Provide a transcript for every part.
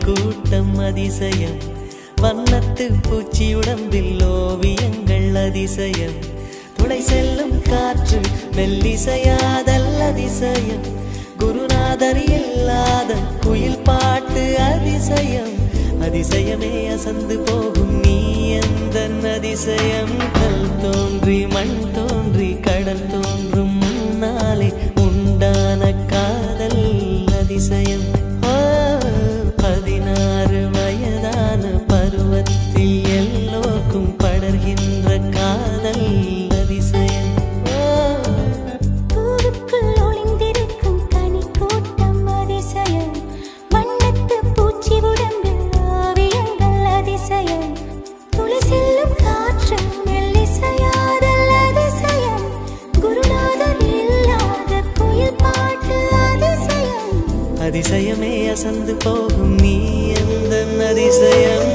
கூட்டம் அதிசயம் வண்ணத்து பூச்சி உடம்பில் ஓவியங்கள் அதிசயம் துளை செல்லும் காற்று மெல்லிசையாதல் அதிசயம் குருநாதர் இல்லாத குயில் பாட்டு அதிசயம் அதிசயமே அசந்து போகும் நீ எந்தன் அதிசயம் கல் தோன்றி மண் தோன்றி கடல் தோன்றும் முன்னாலே உண்டான காதல் அதிசயம் 16 வயதான பருவத்தில் எல்லோருக்கும் படர்கின்ற காதல் அதிசயம் அதிசயமே அசந்து போகும் நீ எந்தன் அதிசயம்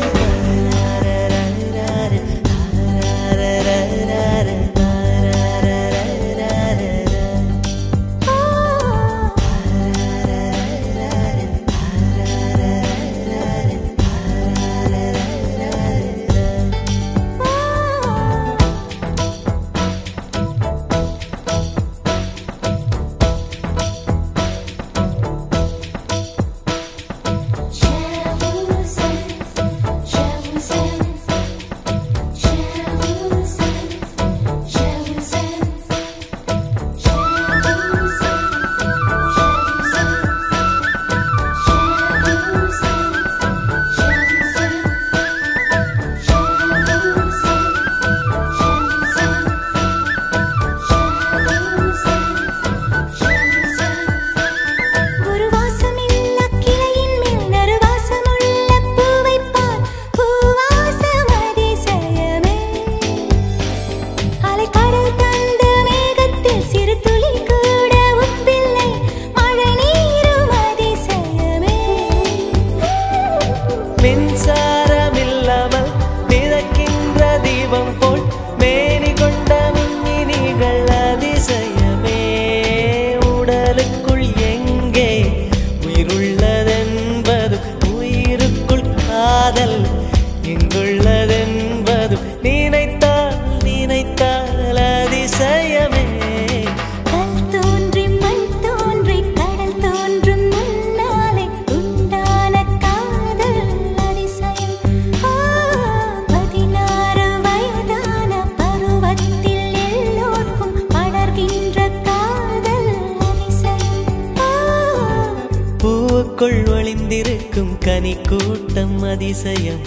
ஒளிந்திருக்கும் கனி கூட்டம் அதிசயம்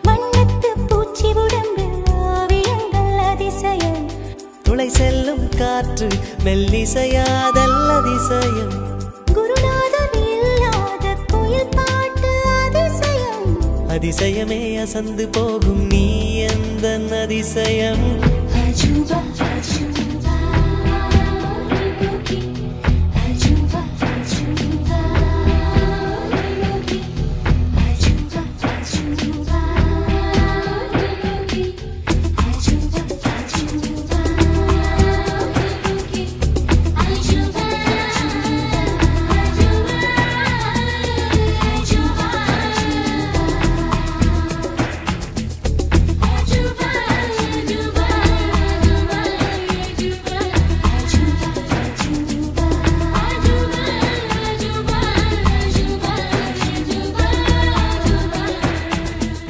வண்ணத்து பூச்சி உடம்பில் ஓவியங்கள் அதிசயம் துளை செல்லும் காற்று மெல்லிசையாதல் அதிசயம் குருநாதர் இல்லாத குயில் பாட்டு அதிசயம் அதிசயமே அசந்து போகும் நீ எந்தன் அதிசயம் அஜூபா அஜூபா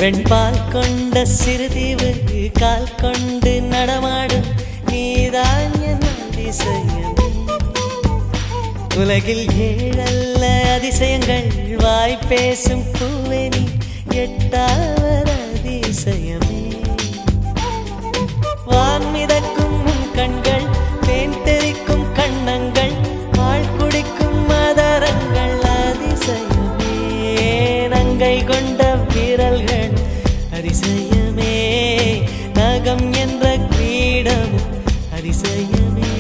வெண்பால் கொண்ட சிறுதீவு கால் கொண்டு நடமாடும் நீதான் என் அதிசயம் உலகில் 7 அதிசயங்கள் வாய் பேசும் பூவே நீ 8வது அதிசயமே வான் மிதக்கும் கண்கள் தேன் தெறிக்கும் கண்ணங்கள் பால் குடிக்கும் மதரங்கள் அதிசயமே நங்கை கொண்ட விரல்கள் அதிசயமே நகம் என்ற கிரீடம் அதிசயமே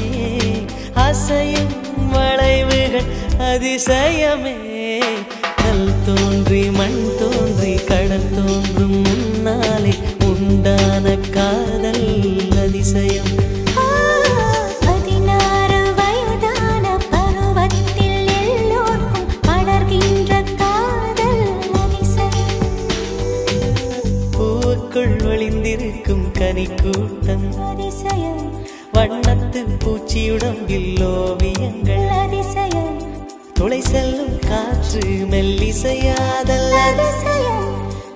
அசையும் வளைவுகள் அதிசயமே கல் தோன்றி மண் தோன்றி கடல் தோன்றும் முன்னாலே உண்டான காதல் அதிசயம் பருவத்தில் எல்லோருக்கும் படர்கின்ற காதல் அதிசயம் தேனி கூட்டம் அதிசயம் வண்ணத்து பூச்சியுடம்பில் ஓவியங்கள் அதிசயம் துளை செல்லும் காற்று மெல்லிசையாதல் அதிசயம்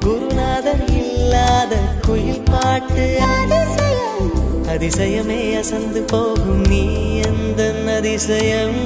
குருநாதன் இல்லாத குயில் பாட்டு அதிசயம் அதிசயமே அசந்து போகும் நீ எந்த அதிசயம்